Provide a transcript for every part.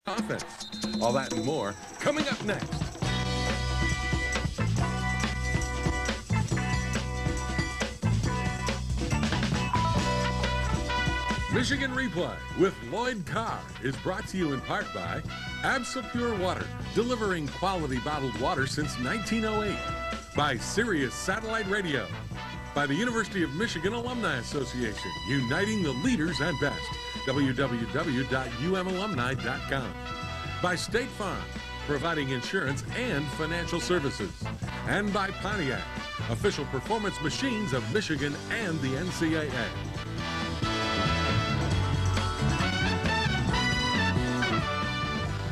offense. All that and more coming up next. Michigan Replay with Lloyd Carr is brought to you in part by Absa Pure Water, delivering quality bottled water since 1908. By Sirius Satellite Radio. By the University of Michigan Alumni Association, uniting the leaders and best. www.umalumni.com. By State Farm, providing insurance and financial services. And by Pontiac, official performance machines of Michigan and the NCAA.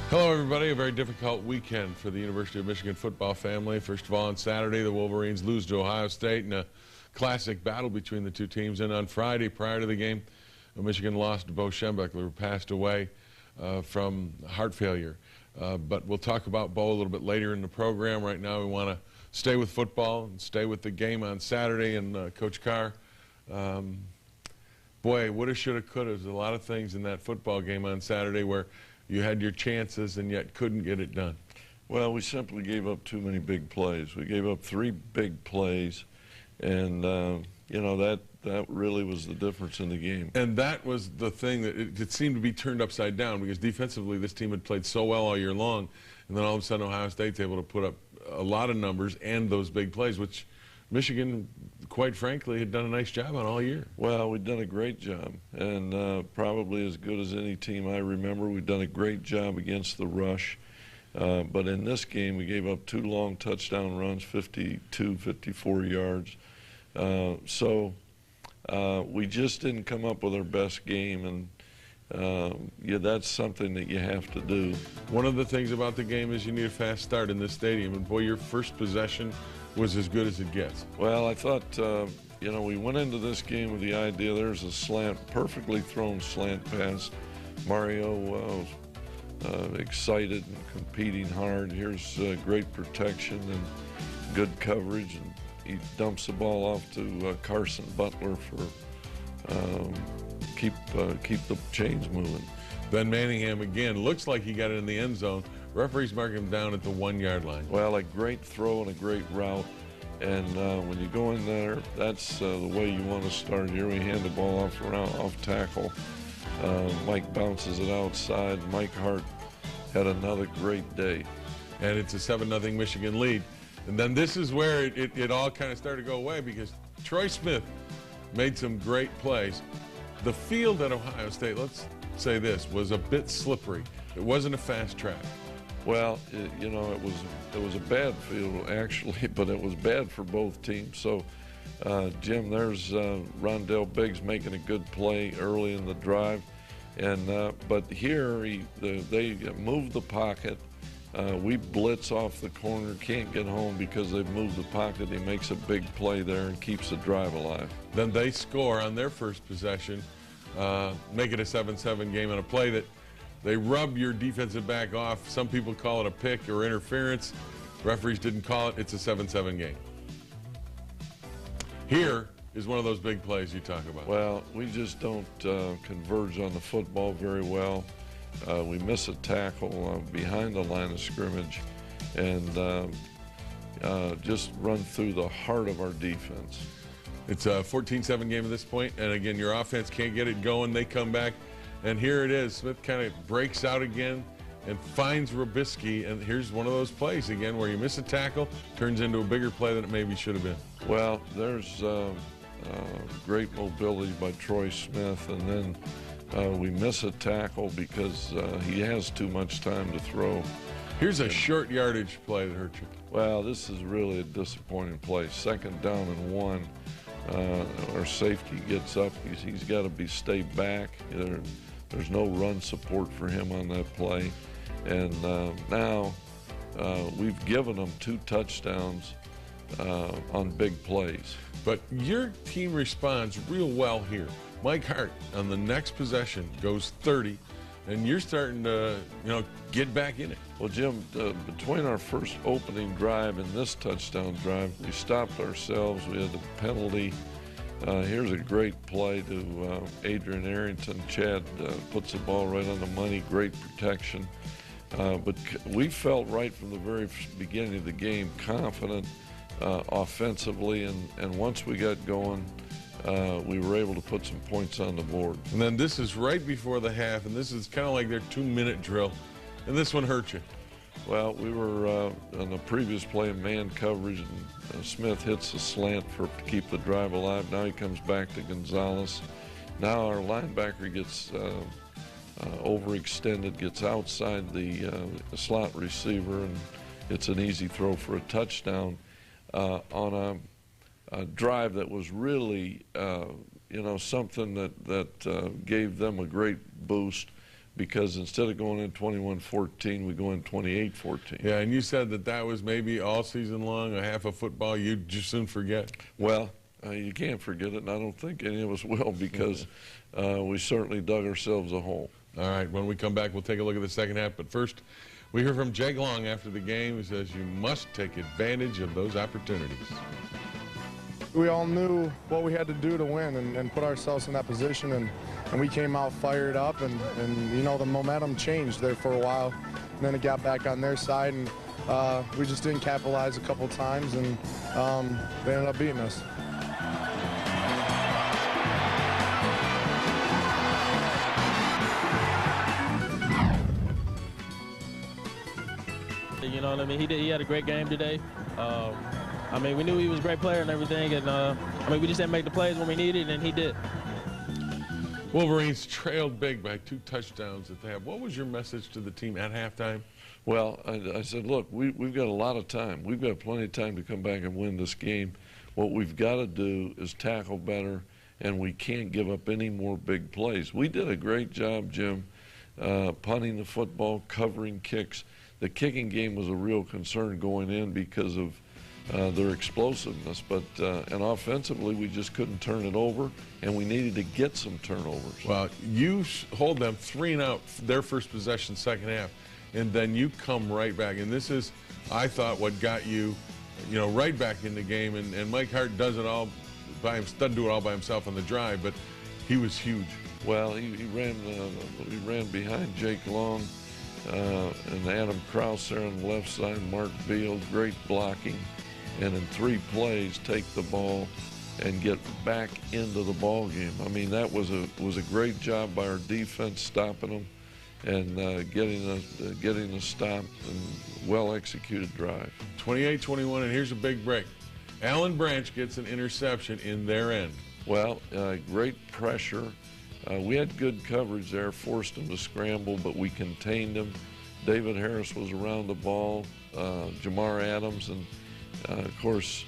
Hello, everybody. A very difficult weekend for the University of Michigan football family. First of all, on Saturday, the Wolverines lose to Ohio State in a classic battle between the two teams. And on Friday, prior to the game, Michigan lost to Bo Schembechler, who passed away from heart failure. But we'll talk about Bo a little bit later in the program. Right now, we want to stay with football and stay with the game on Saturday. And Coach Carr, boy, woulda, shoulda, coulda. There's a lot of things in that football game on Saturday where you had your chances and yet couldn't get it done. Well, we simply gave up too many big plays. We gave up 3 big plays, and you know, that really was the difference in the game. And that was the thing that it seemed to be turned upside down, because defensively this team had played so well all year long, and then all of a sudden Ohio State's able to put up a lot of numbers and those big plays, which Michigan, quite frankly, had done a nice job on all year. Well, we've done a great job, and probably as good as any team I remember. We've done a great job against the rush. But in this game, we gave up 2 long touchdown runs, 52, 54 yards. So we just didn't come up with our best game, and yeah, that's something that you have to do. One of the things about the game is you need a fast start in this stadium, and boy, your first possession was as good as it gets. Well, I thought, you know, we went into this game with the idea there's a slant, perfectly thrown slant pass. Mario was excited and competing hard. Here's great protection and good coverage, and he dumps the ball off to Carson Butler for keep the chains moving. Ben Manningham again looks like he got it in the end zone. Referees mark him down at the 1-yard line. Well, a great throw and a great route, and when you go in there, that's the way you want to start. Here we hand the ball off tackle. Mike bounces it outside. Mike Hart had another great day. And it's a 7-0 Michigan lead. And then this is where it all kind of started to go away, because Troy Smith made some great plays. The field at Ohio State, let's say this, was a bit slippery. It wasn't a fast track. Well, you know, it was a bad field, actually, but it was bad for both teams. So, Jim, there's Rondell Biggs making a good play early in the drive. And but here, they moved the pocket. We blitz off the corner, can't get home because they've moved the pocket. He makes a big play there and keeps the drive alive. Then they score on their first possession, make it a 7-7 game on a play that they rub your defensive back off. Some people call it a pick or interference. Referees didn't call it. It's a 7-7 game. Here is one of those big plays you talk about. Well, we just don't converge on the football very well. We miss a tackle behind the line of scrimmage, and just run through the heart of our defense. It's a 14-7 game at this point, and again, your offense can't get it going. They come back, and here it is. Smith kind of breaks out again and finds Robisky, and here's one of those plays again where you miss a tackle, turns into a bigger play than it maybe should have been. Well, there's great mobility by Troy Smith, and then we miss a tackle because he has too much time to throw. Here's a short yardage play that hurt you. Well, this is really a disappointing play. 2nd down and 1. Our safety gets up. He's got to stay back. There's no run support for him on that play. And now we've given them 2 touchdowns on big plays. But your team responds real well here. Mike Hart on the next possession goes 30, and you're starting to, get back in it. Well, Jim, between our first opening drive and this touchdown drive, we stopped ourselves. We had the penalty. Here's a great play to Adrian Arrington. Chad puts the ball right on the money, great protection. But we felt right from the very beginning of the game confident offensively, and once we got going, we were able to put some points on the board. And then this is right before the half, and this is kind of like their 2-minute drill. And this one hurt you. Well, we were on the previous play in man coverage, and Smith hits the slant to keep the drive alive. Now he comes back to Gonzalez. Now our linebacker gets overextended, gets outside the slot receiver, and it's an easy throw for a touchdown on a drive that was really, something that gave them a great boost, because instead of going in 21-14, we go in 28-14. Yeah, and you said that was maybe all season long, a half of football you'd just soon forget. Well, you can't forget it, and I don't think any of us will, because we certainly dug ourselves a hole. All right, when we come back, we'll take a look at the second half. But first, we hear from Jake Long after the game. He says you must take advantage of those opportunities. We all knew what we had to do to win and put ourselves in that position, and we came out fired up, and the momentum changed there for a while, and then it got back on their side, and we just didn't capitalize a couple times, and they ended up beating us. You know what I mean? He had a great game today. I mean, we knew he was a great player and everything, and we just didn't make the plays when we needed, and he did. Wolverines trailed big by 2 touchdowns at the half. What was your message to the team at halftime? Well, I said, look, we've got a lot of time. We've got plenty of time to come back and win this game. What we've got to do is tackle better, and we can't give up any more big plays. We did a great job, Jim, punting the football, covering kicks. The kicking game was a real concern going in because of their explosiveness, but and offensively we just couldn't turn it over, and we needed to get some turnovers. Well, you hold them 3 and out their first possession second half, and then you come right back, and this is, I thought, what got you, right back in the game. And Mike Hart does it all by himself, doesn't do it all by himself on the drive, but he was huge. Well, he ran behind Jake Long and Adam Krause there on the left side, Mark Beal, great blocking. And in 3 plays, take the ball and get back into the ball game. I mean, that was a great job by our defense, stopping them and getting a stop and well-executed drive. 28-21, and here's a big break. Alan Branch gets an interception in their end. Well, great pressure. We had good coverage there, forced them to scramble, but we contained them. David Harris was around the ball, Jamar Adams, and of course,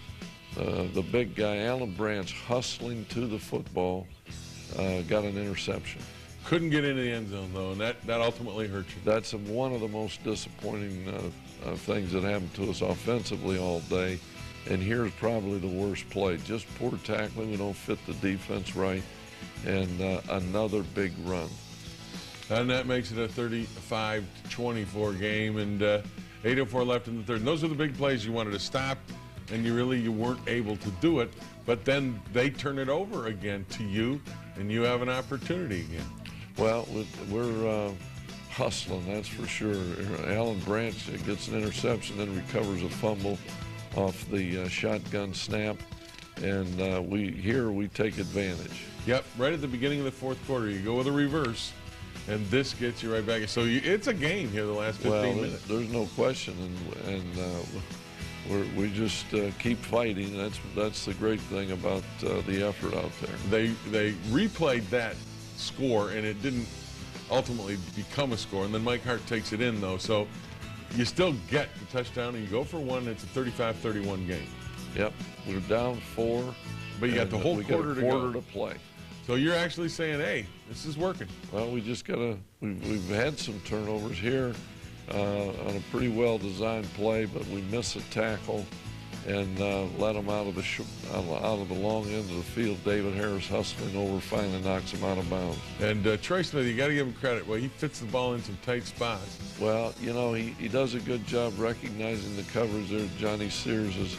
the big guy, Alan Branch, hustling to the football, got an interception. Couldn't get into the end zone, though, and that ultimately hurt you. That's one of the most disappointing things that happened to us offensively all day. And here's probably the worst play. Just poor tackling. We don't fit the defense right. And another big run. And that makes it a 35-24 game, and 8:04 left in the third. And those are the big plays you wanted to stop, and you weren't able to do it. But then they turn it over again to you, and you have an opportunity again. Well, we're hustling, that's for sure. Alan Branch gets an interception, then recovers a fumble off the shotgun snap, and we take advantage. Yep, right at the beginning of the fourth quarter, you go with a reverse, and this gets you right back. So it's a game here the last 15 minutes. There's no question, and we just keep fighting. That's the great thing about the effort out there. They replayed that score, and it didn't ultimately become a score. And then Mike Hart takes it in, though. So you still get the touchdown, and you go for one. It's a 35-31 game. Yep, we're down 4. But you got the whole quarter to go. To play. So you're actually saying, hey, this is working. Well, we just we've had some turnovers here on a pretty well-designed play, but we miss a tackle and let them out of the long end of the field. David Harris hustling over, finally knocks him out of bounds. And Troy Smith, you got to give him credit. Well, he fits the ball in some tight spots. Well, he does a good job recognizing the coverage there. Johnny Sears is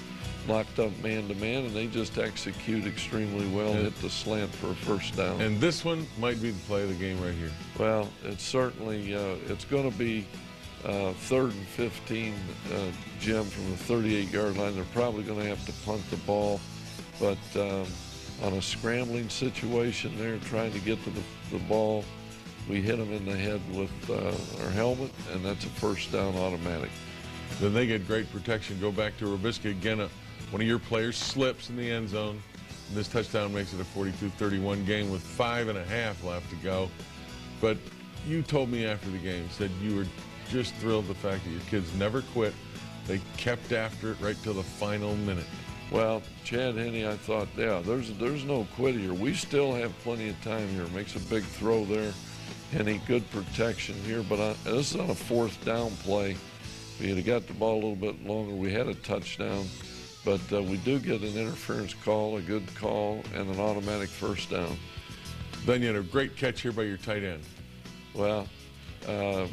locked up man-to-man, and they just execute extremely well, hit the slant for a first down. And this one might be the play of the game right here. Well, it's certainly, it's going to be 3rd and 15, Jim, from the 38-yard line. They're probably going to have to punt the ball, but on a scrambling situation there, trying to get to the ball, we hit them in the head with our helmet, and that's a first down automatic. Then they get great protection. Go back to Robisky again. One of your players slips in the end zone. And this touchdown makes it a 42-31 game with 5.5 left to go. But you told me after the game, said you were just thrilled the fact that your kids never quit. They kept after it right till the final minute. Well, Chad Henne, I thought, yeah, there's no quit here. We still have plenty of time here. Makes a big throw there. Henne, good protection here, but this is on a 4th down play. If we had got the ball a little bit longer, we had a touchdown. But we do get an interference call, a good call, and an automatic first down. Then you had a great catch here by your tight end. Well,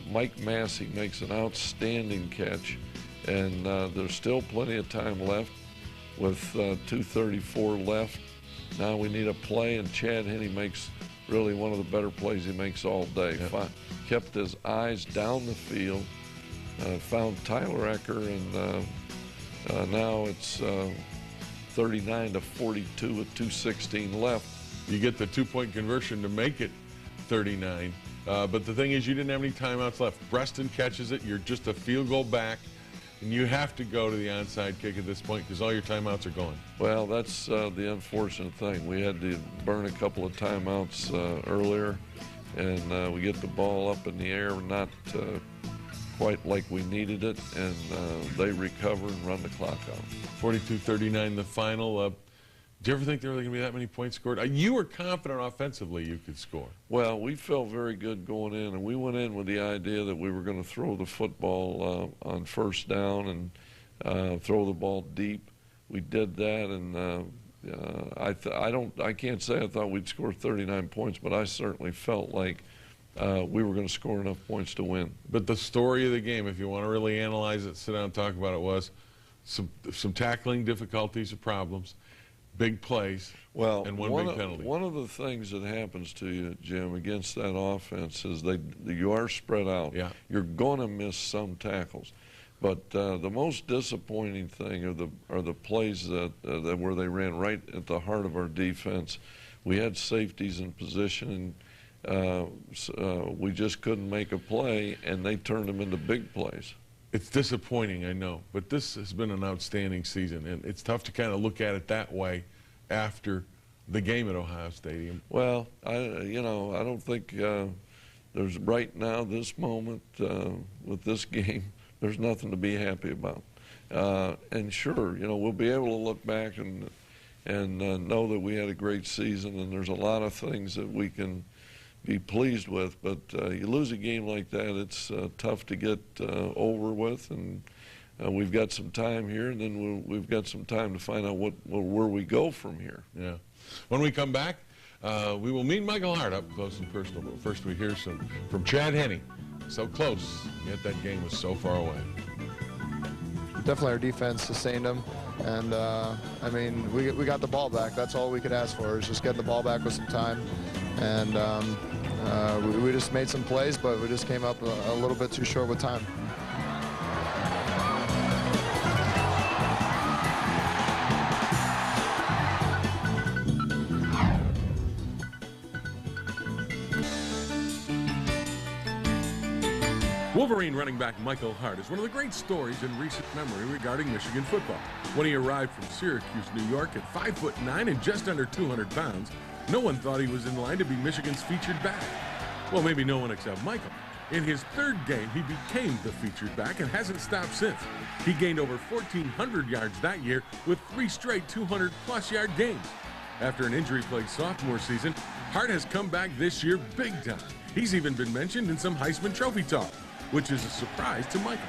Mike Massey makes an outstanding catch, and there's still plenty of time left with 2:34 left. Now we need a play, and Chad Henne makes really one of the better plays he makes all day. Yep. Kept his eyes down the field, found Tyler Ecker, and now it's 39-42 with 2:16 left. You get the 2-point conversion to make it 39. But the thing is, you didn't have any timeouts left. Breston catches it. You're just a field goal back. And you have to go to the onside kick at this point because all your timeouts are gone. Well, that's the unfortunate thing. We had to burn a couple of timeouts earlier, and we get the ball up in the air, not quite like we needed it, and they recover and run the clock out. 42-39 the final. Do you ever think there were going to be that many points scored? You were confident offensively you could score. Well, we felt very good going in, and we went in with the idea that we were going to throw the football on first down and throw the ball deep. We did that, and I can't say I thought we'd score 39 points, but I certainly felt like we were going to score enough points to win. But the story of the game, if you want to really analyze it, sit down and talk about it, was some tackling difficulties or problems. Big plays, well, and one big penalty. One of the things that happens to you, Jim, against that offense is you are spread out. Yeah. You're going to miss some tackles. But the most disappointing thing are the plays that where they ran right at the heart of our defense. We had safeties in position, and we just couldn't make a play, and they turned them into big plays. It's disappointing, I know, but this has been an outstanding season, and it's tough to kind of look at it that way after the game at Ohio Stadium. Well, I don't think there's right now, this moment with this game, there's nothing to be happy about. And sure, we'll be able to look back and know that we had a great season, and there's a lot of things that we can be pleased with, but you lose a game like that, it's tough to get over with, and we've got some time here, and then we've got some time to find out where we go from here. Yeah. When we come back, we will meet Michael Hart up close and personal, but first we hear some from Chad Henne. So close, yet that game was so far away. Definitely our defense sustained them, and I mean, we got the ball back. That's all we could ask for, is just get the ball back with some time. And we just made some plays, but we just came up a little bit too short with time. Wolverine running back Michael Hart is one of the great stories in recent memory regarding Michigan football. When he arrived from Syracuse, New York at 5'9" and just under 200 pounds, no one thought he was in line to be Michigan's featured back. Well, maybe no one except Michael. In his third game, he became the featured back and hasn't stopped since. He gained over 1,400 yards that year with 3 straight 200-plus yard games. After an injury-plagued sophomore season, Hart has come back this year big time. He's even been mentioned in some Heisman Trophy talk, which is a surprise to Michael.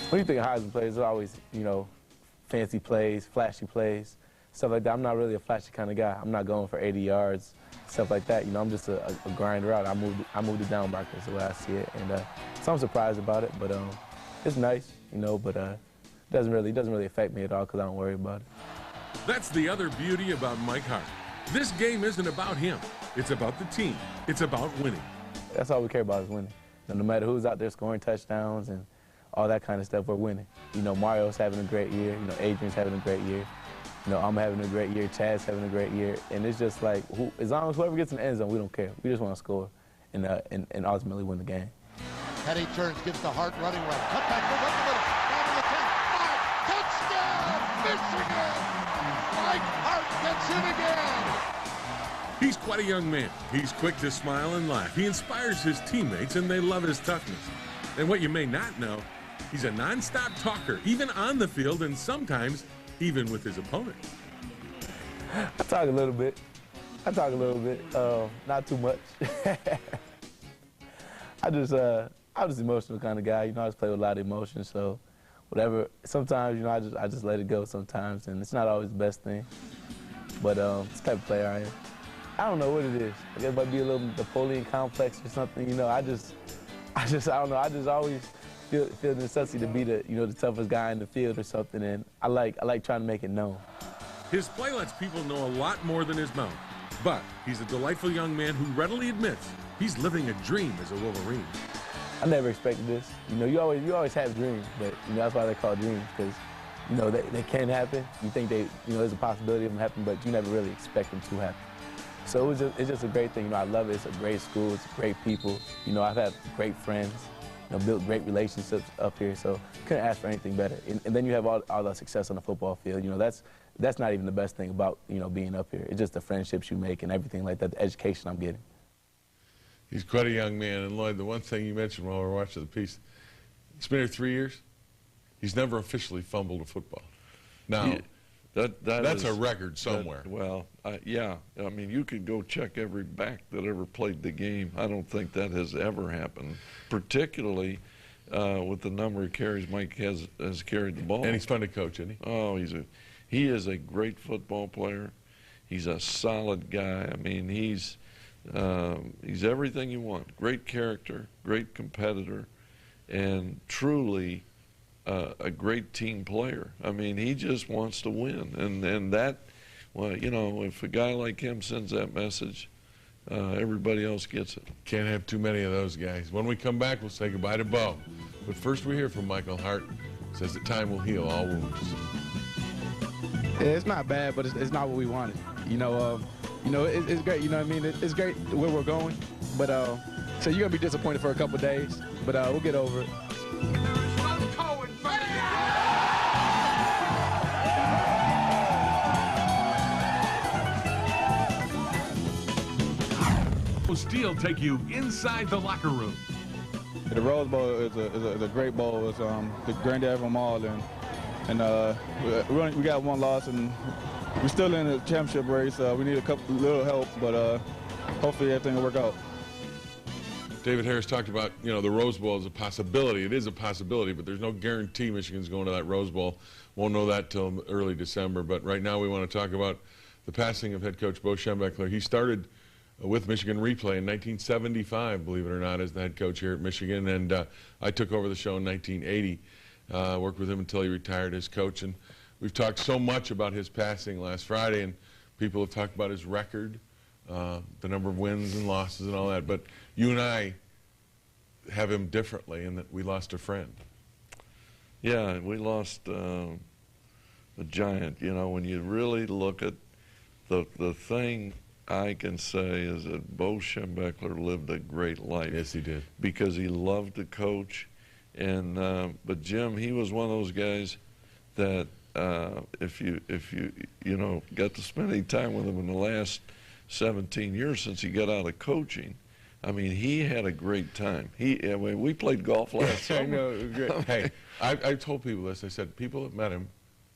When you think of Heisman plays, there's always, fancy plays, flashy plays, stuff like that. I'm not really a flashy kind of guy. I'm not going for 80 yards, stuff like that. I'm just a grinder out. I moved it down backwards the way I see it, and so I'm surprised about it. But it's nice, but doesn't really affect me at all because I don't worry about it. That's the other beauty about Mike Hart. This game isn't about him. It's about the team. It's about winning. That's all we care about is winning. No matter who's out there scoring touchdowns and all that kind of stuff, we're winning. You know, Mario's having a great year. You know, Adrian's having a great year. You know, I'm having a great year. Chad's having a great year. And it's just like, as long as whoever gets in the end zone, we don't care. We just want to score and ultimately win the game. Head he turns, gives the Hart running right. Cut back, move up the middle. Down to the 10. Touchdown, Michigan! Mike Hart gets it again. He's quite a young man. He's quick to smile and laugh. He inspires his teammates, and they love his toughness. And what you may not know, he's a nonstop talker, even on the field and sometimes even with his opponent. I talk a little bit. Not too much. I'm just an emotional kind of guy. You know, I just play with a lot of emotion, so whatever. Sometimes, you know, I just let it go sometimes, and it's not always the best thing. But it's the type of player I am. I don't know what it is. I guess it might be a little Napoleon complex or something. You know, I don't know. I just always feel the necessity to be the toughest guy in the field or something, and I like trying to make it known. His play lets people know a lot more than his mouth. But he's a delightful young man who readily admits he's living a dream as a Wolverine. I never expected this. You know, you always have dreams, but you know that's why they're called dreams, because you know they can happen. You think there's a possibility of them happening, but you never really expect them to happen. So it's just a great thing. You know, I love it. It's a great school. It's great people. You know, I've had great friends. You know, built great relationships up here. So couldn't ask for anything better. And then you have all the success on the football field. You know, that's not even the best thing about being up here. It's just the friendships you make and everything like that. The education I'm getting. He's quite a young man. And Lloyd, the one thing you mentioned while we were watching the piece, he's been here 3 years. He's never officially fumbled a football. Now. Yeah. That's a record somewhere. Yeah. I mean, you could go check every back that ever played the game. I don't think that has ever happened, particularly with the number of carries Mike has carried the ball. And he's fun to coach, isn't he? Oh, he is a great football player. He's a solid guy. I mean, he's everything you want. Great character, great competitor, and truly a great team player. I mean, he just wants to win, and that, well, you know, if a guy like him sends that message, everybody else gets it. Can't have too many of those guys. When we come back, we'll say goodbye to Bo. But first, we hear from Michael Hart. Says that time will heal all wounds. Yeah, it's not bad, but it's not what we wanted. It's great. You know what I mean? It's great where we're going, but so you're gonna be disappointed for a couple of days, but we'll get over it. Steele take you inside the locker room. The Rose Bowl is a great bowl. It's the granddad of them all, and we got one loss, and we're still in the championship race. We need a little help, but hopefully everything will work out. David Harris talked about, the Rose Bowl is a possibility. It is a possibility, but there's no guarantee Michigan's going to that Rose Bowl. Won't know that till early December. But right now we want to talk about the passing of head coach Bo Schembechler. He started with Michigan Replay in 1975, believe it or not, as the head coach here at Michigan. And I took over the show in 1980, worked with him until he retired as coach. And we've talked so much about his passing last Friday, and people have talked about his record, the number of wins and losses and all that. But you and I have him differently in that we lost a friend. Yeah, we lost a giant. When you really look at the thing I can say is that Bo Schembechler lived a great life. Yes, he did. Because he loved to coach. And but Jim, he was one of those guys that if you got to spend any time with him in the last 17 years since he got out of coaching, I mean, he had a great time. We played golf last summer. I know, it was great. Hey, I told people this. I said, people that met him,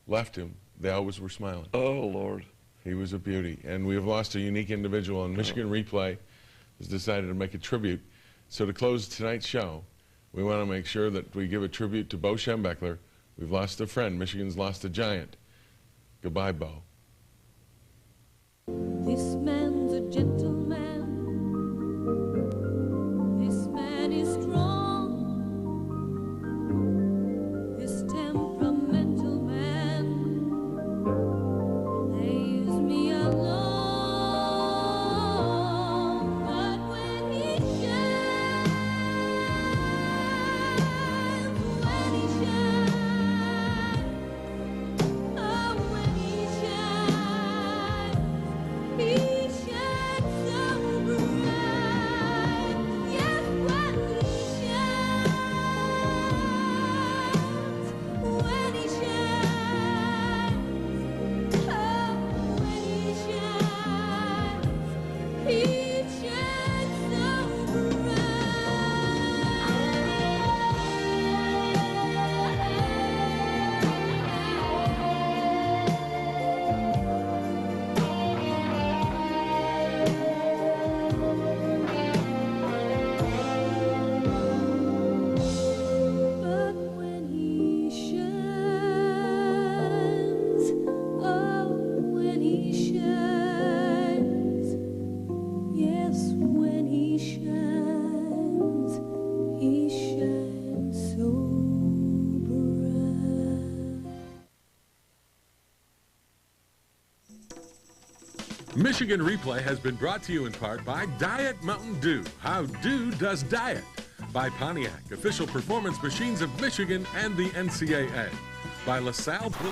left him, they always were smiling. Oh, Lord. He was a beauty. And we have lost a unique individual, and Michigan Replay has decided to make a tribute. So to close tonight's show, we want to make sure that we give a tribute to Bo Schembechler. We've lost a friend. Michigan's lost a giant. Goodbye, Bo. This man's a gentleman. This man is strong. His temperament Michigan Replay has been brought to you in part by Diet Mountain Dew. How Dew does diet. By Pontiac, official performance machines of Michigan and the NCAA. By LaSalle